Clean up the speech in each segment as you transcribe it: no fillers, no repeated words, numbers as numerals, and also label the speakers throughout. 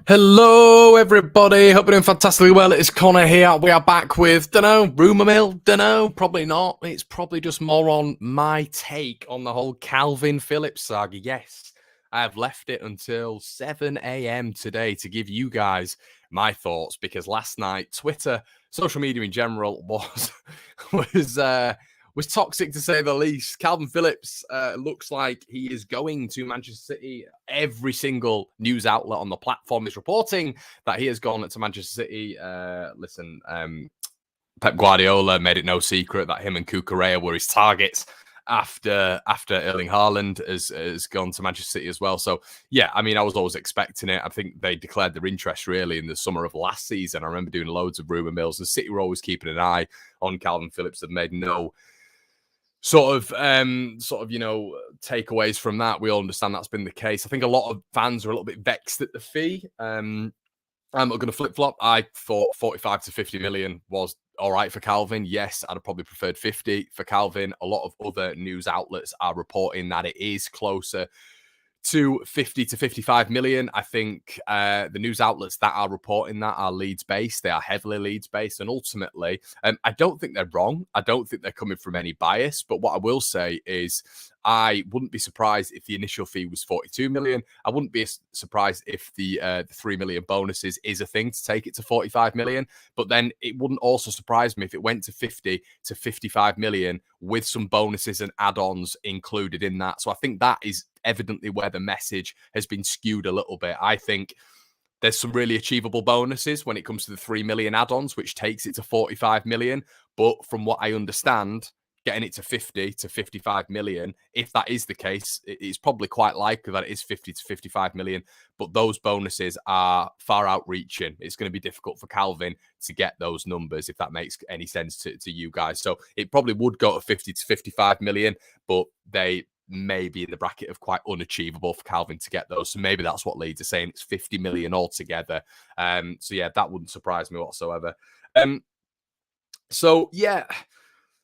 Speaker 1: Hello, everybody. Hope you're doing fantastically well. It's Connor here. We are back with, rumour mill. Probably not. It's probably just more on my take on the whole Kalvin Phillips saga. Yes, I have left it until 7 a.m. today to give you guys my thoughts because last night, Twitter, social media in general, was was toxic to say the least. Kalvin Phillips looks like he is going to Manchester City. Every single news outlet on the platform is reporting that he has gone to Manchester City. Pep Guardiola made it no secret that him and Cucurella were his targets after Erling Haaland has gone to Manchester City as well. So, yeah, I mean, I was always expecting it. I think they declared their interest really in the summer of last season. I remember doing loads of rumour mills. The City were always keeping an eye on Kalvin Phillips. They've made no takeaways from that. We all understand that's been the case. I think a lot of fans are a little bit vexed at the fee. I'm not going to flip-flop. I thought 45 to 50 million was all right for Kalvin. Yes, I'd have probably preferred 50 for Kalvin. A lot of other news outlets are reporting that it is closer to 50 to 55 million. I think the news outlets that are reporting that are Leeds-based. They are heavily Leeds-based. And ultimately, I don't think they're wrong. I don't think they're coming from any bias. But what I will say is I wouldn't be surprised if the initial fee was 42 million. I wouldn't be surprised if the 3 million bonuses is a thing to take it to 45 million. But then it wouldn't also surprise me if it went to 50 to 55 million with some bonuses and add-ons included in that. So I think that is evidently where the message has been skewed a little bit. I think there's some really achievable bonuses when it comes to the 3 million add-ons, which takes it to 45 million. But from what I understand, getting it to 50 to 55 million, if that is the case, it's probably quite likely that it is 50 to 55 million. But those bonuses are far outreaching. It's going to be difficult for Kalvin to get those numbers, if that makes any sense to you guys. So it probably would go to 50 to 55 million, but they may be in the bracket of quite unachievable for Kalvin to get those. So maybe that's what Leeds are saying. It's 50 million altogether. So yeah, that wouldn't surprise me whatsoever. So yeah,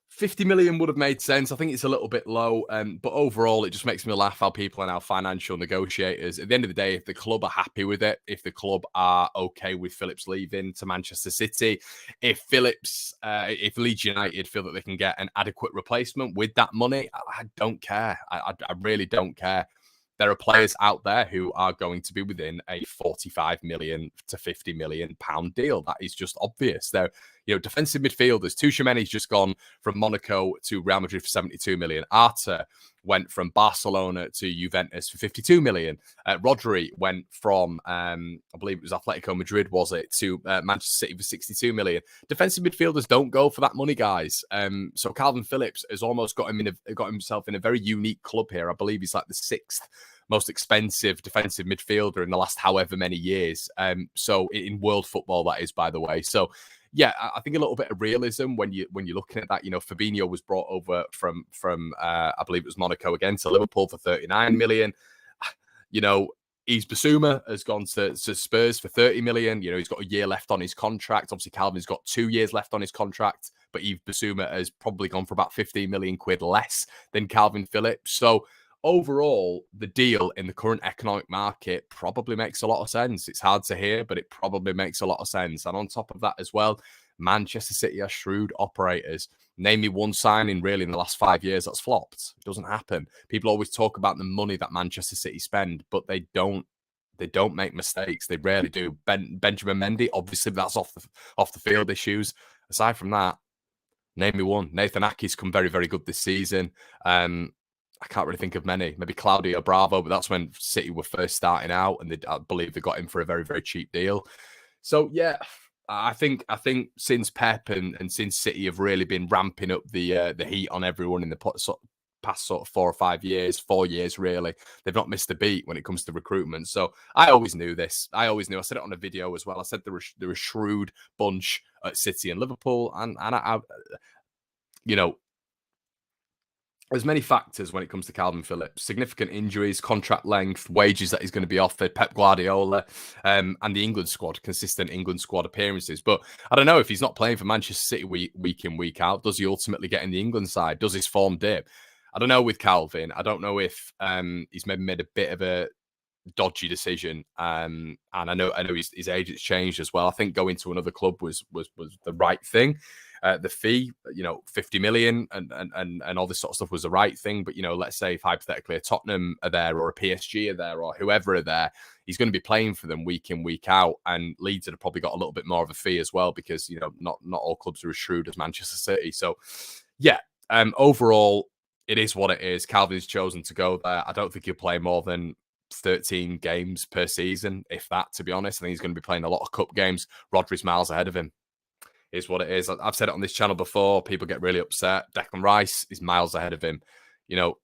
Speaker 1: 50 million would have made sense. I think it's a little bit low, but overall, it just makes me laugh how people are now financial negotiators. At the end of the day, if the club are happy with it, if the club are okay with Phillips leaving to Manchester City, if Leeds United feel that they can get an adequate replacement with that money, I don't care. I really don't care. There are players out there who are going to be within a 45 million to 50 million pound deal. That is just obvious. They're, defensive midfielders. Tchouaméni's just gone from Monaco to Real Madrid for 72 million. Arta went from Barcelona to Juventus for 52 million. Rodri went from, I believe it was Atletico Madrid, was it, to Manchester City for 62 million. Defensive midfielders don't go for that money, guys. So Kalvin Phillips has almost got himself in a very unique club here. I believe he's like the sixth most expensive defensive midfielder in the last however many years. So in world football, that is, by the way. So yeah, I think a little bit of realism when you're looking at that. Fabinho was brought over from I believe it was Monaco again to Liverpool for 39 million. Yves Bissouma has gone to Spurs for 30 million. He's got a year left on his contract. Obviously, Kalvin's got 2 years left on his contract, but Yves Bissouma has probably gone for about 15 million quid less than Kalvin Phillips. So overall, the deal in the current economic market probably makes a lot of sense. It's hard to hear, but it probably makes a lot of sense. And on top of that as well, Manchester City are shrewd operators. Name me one signing really in the last 5 years that's flopped. It doesn't happen. People always talk about the money that Manchester City spend, but they don't make mistakes. They rarely do. Benjamin Mendy, obviously that's off the field issues. Aside from that, name me one. Nathan Ake's come very, very good this season. I can't really think of many. Maybe Claudio Bravo, but that's when City were first starting out, and I believe they got him for a very, very cheap deal. So yeah, I think since Pep and since City have really been ramping up the heat on everyone in the past 4 or 5 years, 4 years really, they've not missed a beat when it comes to recruitment. So I always knew this. I said it on a video as well. I said they're a shrewd bunch at City and Liverpool, and I there's many factors when it comes to Kalvin Phillips. Significant injuries, contract length, wages that he's going to be offered, Pep Guardiola, and the England squad, consistent England squad appearances. But I don't know if he's not playing for Manchester City week in, week out. Does he ultimately get in the England side? Does his form dip? I don't know with Kalvin. I don't know if he's maybe made a bit of a dodgy decision. And I know his agent's changed as well. I think going to another club was the right thing. The fee, 50 million and all this sort of stuff was the right thing. But, let's say if hypothetically a Tottenham are there or a PSG are there or whoever are there, he's going to be playing for them week in, week out. And Leeds have probably got a little bit more of a fee as well because, not all clubs are as shrewd as Manchester City. So, yeah, overall, it is what it is. Kalvin's chosen to go there. I don't think he'll play more than 13 games per season, if that, to be honest. I think he's going to be playing a lot of cup games. Rodri's miles ahead of him. Is what it is. I've said it on this channel before. People get really upset. Declan Rice is miles ahead of him. It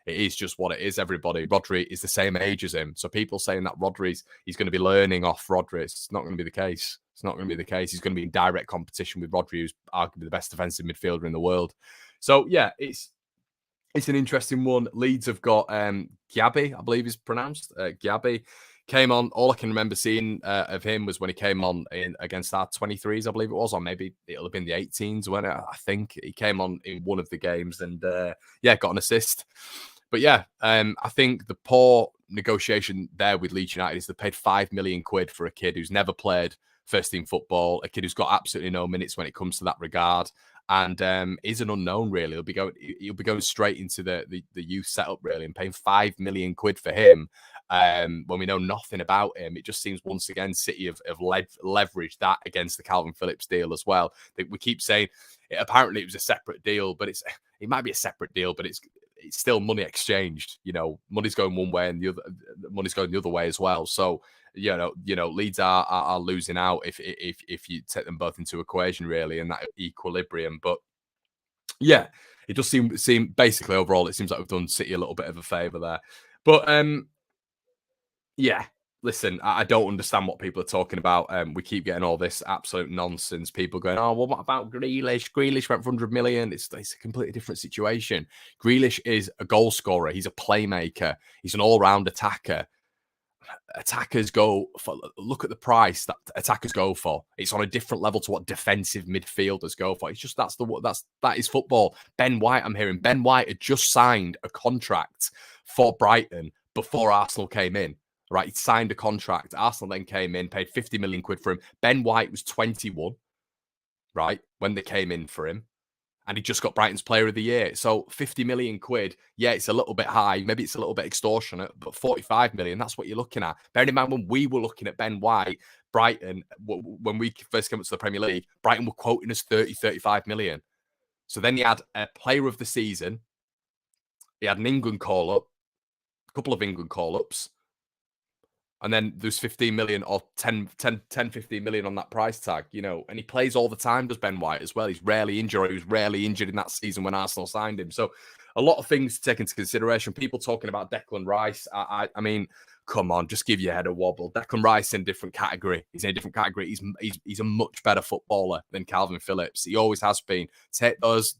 Speaker 1: is just what it is, everybody. Rodri is the same age as him. So people saying that he's going to be learning off Rodri. It's not going to be the case. It's not going to be the case. He's going to be in direct competition with Rodri, who's arguably the best defensive midfielder in the world. So, yeah, it's an interesting one. Leeds have got Gabby, I believe is pronounced. Gabby came on. All I can remember seeing of him was when he came on against our 23s, I believe it was, or maybe it'll have been the 18s when I think he came on in one of the games and, got an assist. But, I think the poor negotiation there with Leeds United is they paid £5 million for a kid who's never played first-team football, a kid who's got absolutely no minutes when it comes to that regard. And is an unknown, really. He'll be going straight into the youth setup, really, and paying £5 million for him when we know nothing about him. It just seems once again City have leveraged that against the Kalvin Phillips deal as well. We keep saying apparently it was a separate deal, but it might be a separate deal, but it's still money exchanged. Money's going one way and the other money's going the other way as well. So Leeds are losing out if you take them both into equation, really, and that equilibrium. But yeah, it does seem basically overall, it seems like we've done City a little bit of a favour there. But yeah, listen, I don't understand what people are talking about. We keep getting all this absolute nonsense. People going, oh, well, what about Grealish? Grealish went for 100 million. It's a completely different situation. Grealish is a goal scorer. He's a playmaker. He's an all-round attacker. Attackers go for, look at the price that attackers go for. It's on a different level to what defensive midfielders go for. It's just that is football. Ben White, I'm hearing Ben White had just signed a contract for Brighton before Arsenal came in. Right, he signed a contract. Arsenal then came in, paid 50 million quid for him. Ben White was 21, right, when they came in for him. And he just got Brighton's Player of the Year. So 50 million quid, yeah, it's a little bit high. Maybe it's a little bit extortionate, but 45 million, that's what you're looking at. Bearing in mind, when we were looking at Ben White, Brighton, when we first came up to the Premier League, Brighton were quoting us 30, 35 million. So then you had a Player of the Season. He had an England call-up, a couple of England call-ups. And then there's 15 million or 10, 15 million on that price tag, and he plays all the time, does Ben White as well. He's rarely injured. He was rarely injured in that season when Arsenal signed him. So a lot of things to take into consideration. People talking about Declan Rice. I mean, come on, just give your head a wobble. Declan Rice in a different category. He's in a different category. He's a much better footballer than Kalvin Phillips. He always has been. Take those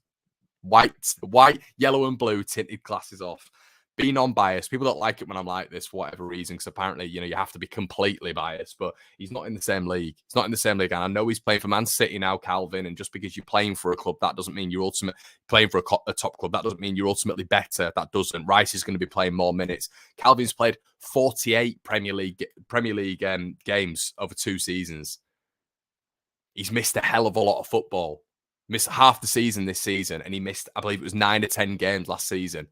Speaker 1: white, yellow and blue tinted glasses off. Be non-biased. People don't like it when I'm like this for whatever reason, because apparently, you have to be completely biased, but he's not in the same league. He's not in the same league. And I know he's playing for Man City now, Kalvin, and just because you're playing for a club, that doesn't mean you're playing for a top club. That doesn't mean you're ultimately better. That doesn't. Rice is going to be playing more minutes. Kalvin's played 48 Premier League games over 2 seasons. He's missed a hell of a lot of football. Missed half the season this season, and he missed, I believe it was 9 or 10 games last season.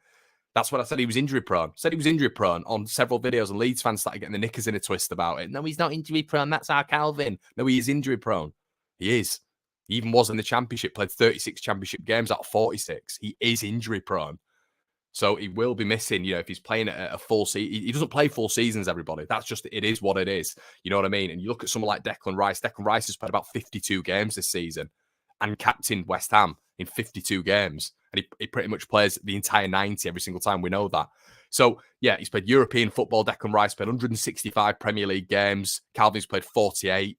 Speaker 1: That's what I said. He was injury prone. Said he was injury prone on several videos, and Leeds fans started getting the knickers in a twist about it. No, he's not injury prone. That's our Kalvin. No, he is injury prone. He is. He even was in the Championship, played 36 Championship games out of 46. He is injury prone. So he will be missing, if he's playing a full season. He doesn't play full seasons, everybody. That's just, it is what it is. You know what I mean? And you look at someone like Declan Rice. Declan Rice has played about 52 games this season and captained West Ham in 52 games. And he pretty much plays the entire 90 every single time. We know that. So, yeah, he's played European football. Declan Rice played 165 Premier League games. Kalvin's played 48.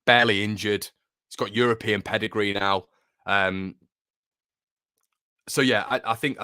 Speaker 1: Barely injured. He's got European pedigree now. So, yeah, I think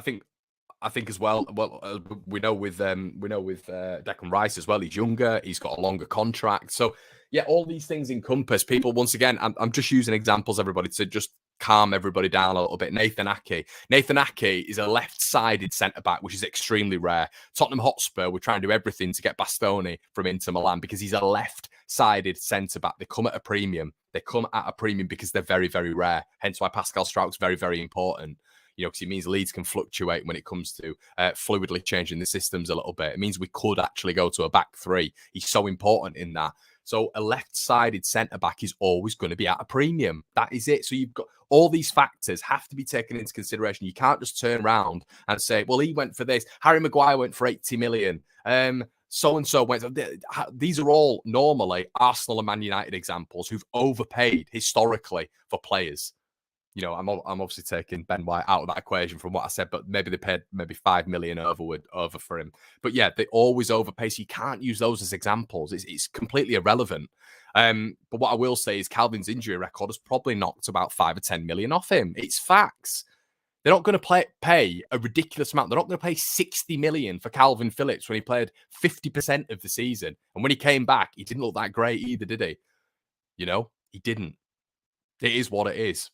Speaker 1: as well. Well, we know with Declan Rice as well. He's younger. He's got a longer contract. So, yeah, all these things encompass people. Once again, I'm just using examples, everybody, to just calm everybody down a little bit. Nathan Ake. Nathan Ake is a left-sided centre-back, which is extremely rare. Tottenham Hotspur were trying to do everything to get Bastoni from Inter Milan because he's a left-sided centre-back. They come at a premium. They come at a premium because they're very, very rare. Hence why Pascal Struijk's very, very important. Because it means Leeds can fluctuate when it comes to fluidly changing the systems a little bit. It means we could actually go to a back three. He's so important in that. So a left-sided centre-back is always going to be at a premium. That is it. So you've got all these factors have to be taken into consideration. You can't just turn around and say, well, he went for this. Harry Maguire went for 80 million. So-and-so went. These are all normally Arsenal and Man United examples who've overpaid historically for players. I'm obviously taking Ben White out of that equation from what I said, but maybe they paid maybe 5 million over for him. But yeah, they always overpay. So you can't use those as examples. It's completely irrelevant. But what I will say is Kalvin's injury record has probably knocked about 5 or 10 million off him. It's facts. They're not going to pay a ridiculous amount. They're not going to pay 60 million for Kalvin Phillips when he played 50% of the season. And when he came back, he didn't look that great either, did he? He didn't. It is what it is.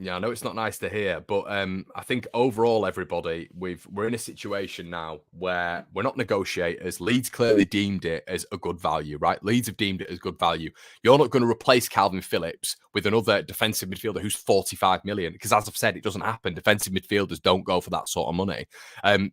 Speaker 1: Yeah, I know it's not nice to hear, but I think overall, everybody, we're in a situation now where we're not negotiators. Leeds clearly deemed it as a good value, right? Leeds have deemed it as good value. You're not going to replace Kalvin Phillips with another defensive midfielder who's 45 million, because as I've said, it doesn't happen. Defensive midfielders don't go for that sort of money.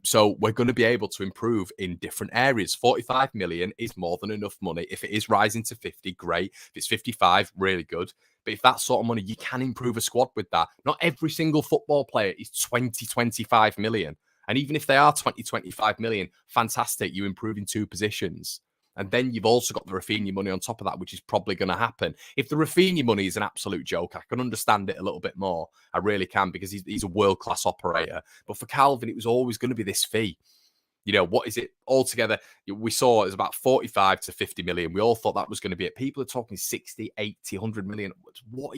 Speaker 1: So we're going to be able to improve in different areas. 45 million is more than enough money. If it is rising to 50, great. If it's 55, really good. But if that sort of money, you can improve a squad with that. Not every single football player is 20, 25 million. And even if they are 20, 25 million, fantastic. You improve in 2 positions. And then you've also got the Rafinha money on top of that, which is probably going to happen. If the Rafinha money is an absolute joke, I can understand it a little bit more. I really can, because he's a world-class operator. But for Kalvin, it was always going to be this fee. What is it altogether? We saw it was about 45 to 50 million. We all thought that was going to be it. People are talking 60, 80, 100 million. What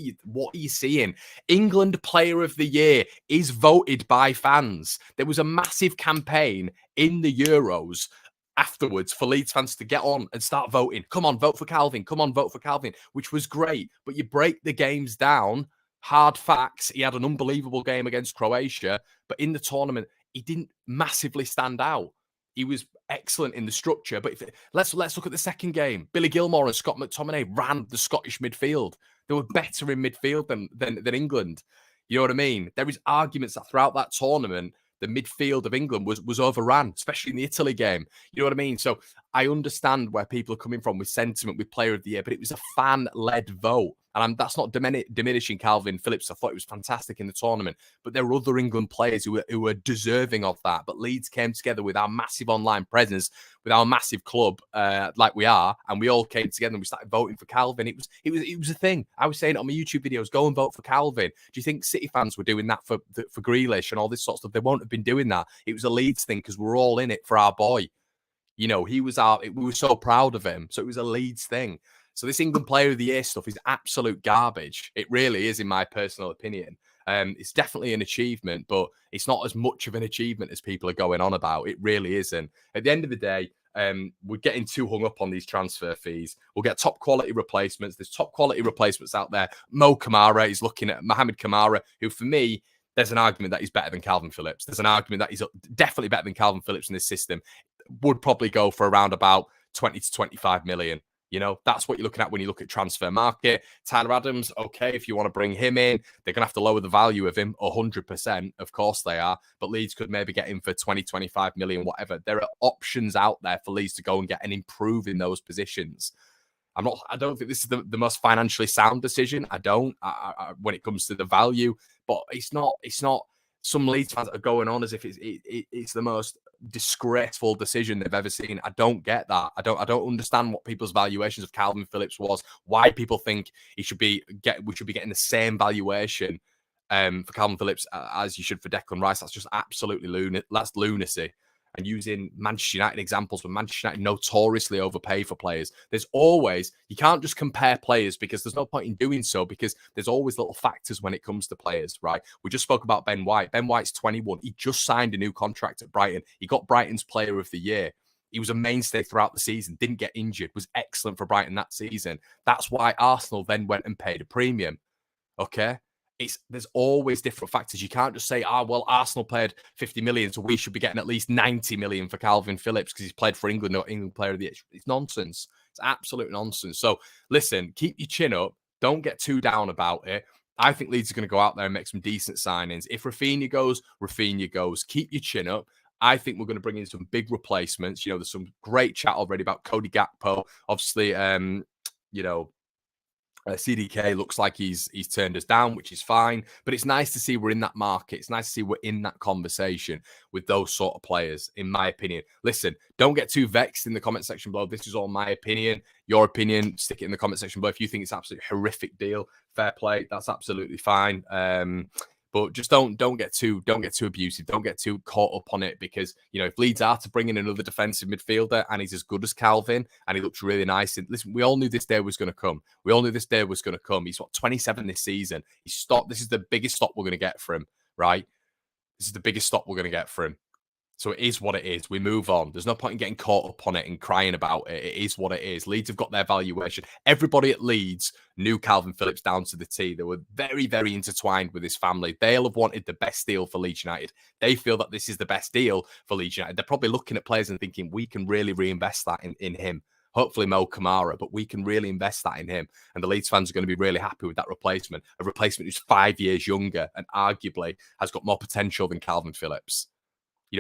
Speaker 1: are you seeing? England Player of the Year is voted by fans. There was a massive campaign in the Euros afterwards for Leeds fans to get on and start voting. Come on, vote for Kalvin. Come on, vote for Kalvin, which was great. But you break the games down. Hard facts. He had an unbelievable game against Croatia, but in the tournament, he didn't massively stand out. He was excellent in the structure. But let's look at the second game. Billy Gilmore and Scott McTominay ran the Scottish midfield. They were better in midfield than England. You know what I mean? There is arguments that throughout that tournament, the midfield of England was overran, especially in the Italy game. You know what I mean? So I understand where people are coming from with sentiment with Player of the Year, but it was a fan-led vote. And that's not diminishing Kalvin Phillips. I thought it was fantastic in the tournament. But there were other England players who were deserving of that. But Leeds came together with our massive online presence, with our massive club like we are, and we all came together and we started voting for Kalvin. It was a thing. I was saying it on my YouTube videos, go and vote for Kalvin. Do you think City fans were doing that for Grealish and all this sort of stuff? They won't have been doing that. It was a Leeds thing because we're all in it for our boy. We were so proud of him. So it was a Leeds thing. So this England Player of the Year stuff is absolute garbage. It really is, in my personal opinion. It's definitely an achievement, but it's not as much of an achievement as people are going on about. It really isn't. At the end of the day, we're getting too hung up on these transfer fees. We'll get top quality replacements. There's top quality replacements out there. Mo Kamara is looking at Mohamed Kamara, who for me, there's an argument that he's better than Kalvin Phillips. There's an argument that he's definitely better than Kalvin Phillips in this system. Would probably go for around about 20 to 25 million. That's what you're looking at when you look at transfer market. Tyler Adams, okay, if you want to bring him in, they're going to have to lower the value of him 100%. Of course they are. But Leeds could maybe get him for 20, 25 million, whatever. There are options out there for Leeds to go and get and improve in those positions. I don't think this is the most financially sound decision. I don't when it comes to the value, but it's not. Some Leeds fans are going on as if it's the most disgraceful decision they've ever seen. I don't get that. I don't understand what people's valuations of Kalvin Phillips was. Why people think we should be getting the same valuation for Kalvin Phillips as you should for Declan Rice. That's just absolutely that's lunacy. And using Manchester United examples, when Manchester United notoriously overpay for players, you can't just compare players, because there's no point in doing so, because there's always little factors when it comes to players, right? We just spoke about Ben White. Ben White's 21. He just signed a new contract at Brighton. He got Brighton's Player of the Year. He was a mainstay throughout the season, didn't get injured, was excellent for Brighton that season. That's why Arsenal then went and paid a premium. Okay? There's always different factors. You can't just say, well, Arsenal paid 50 million, so we should be getting at least 90 million for Kalvin Phillips because he's played for England, not England player of the year. It's nonsense. It's absolute nonsense. So listen, keep your chin up. Don't get too down about it. I think Leeds are going to go out there and make some decent signings. If Rafinha goes, Rafinha goes. Keep your chin up. I think we're going to bring in some big replacements. There's some great chat already about Cody Gakpo. Obviously, CDK looks like he's turned us down, which is fine. But it's nice to see we're in that market. It's nice to see we're in that conversation with those sort of players, in my opinion. Listen, don't get too vexed in the comment section below. This is all my opinion. Your opinion, stick it in the comment section below. If you think it's an absolutely horrific deal, fair play. That's absolutely fine. But just don't get too abusive. Don't get too caught up on it because, if Leeds are to bring in another defensive midfielder and he's as good as Kalvin and he looks really nice. And listen, we all knew this day was going to come. He's 27 this season. He's stopped. This is the biggest stop we're going to get for him, right? This is the biggest stop we're going to get for him. So it is what it is. We move on. There's no point in getting caught up on it and crying about it. It is what it is. Leeds have got their valuation. Everybody at Leeds knew Kalvin Phillips down to the T. They were very, very intertwined with his family. They'll have wanted the best deal for Leeds United. They feel that this is the best deal for Leeds United. They're probably looking at players and thinking, we can really reinvest that in him. Hopefully Mo Kamara, but we can really invest that in him. And the Leeds fans are going to be really happy with that replacement. A replacement who's 5 years younger and arguably has got more potential than Kalvin Phillips.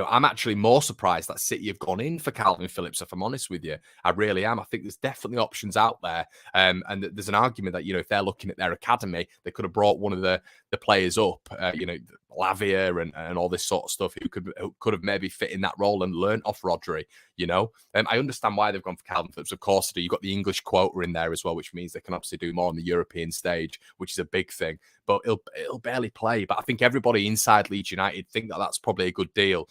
Speaker 1: I'm actually more surprised that City have gone in for Kalvin Phillips, if I'm honest with you. I really am. I think there's definitely options out there. And there's an argument that, if they're looking at their academy, they could have brought one of the players up, Lavia and all this sort of stuff who could have maybe fit in that role and learn off Rodri, I understand why they've gone for Kalvin Phillips. Of course, you've got the English quota in there as well, which means they can obviously do more on the European stage, which is a big thing. But it'll barely play. But I think everybody inside Leeds United think that that's probably a good deal.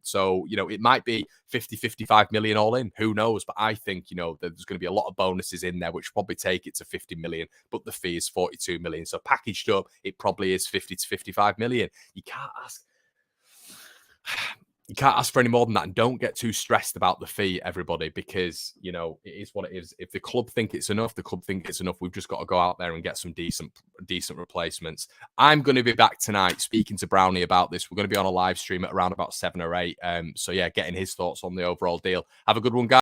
Speaker 1: So, it might be 50, 55 million all in. Who knows? But I think, there's going to be a lot of bonuses in there, which probably take it to 50 million. But the fee is 42 million. So packaged up, it probably is 50 to 55 million. You can't ask for any more than that. And don't get too stressed about the fee, everybody, because, it is what it is. If the club think it's enough, We've just got to go out there and get some decent replacements. I'm going to be back tonight speaking to Brownie about this. We're going to be on a live stream at around about 7 or 8. So, yeah, getting his thoughts on the overall deal. Have a good one, guys.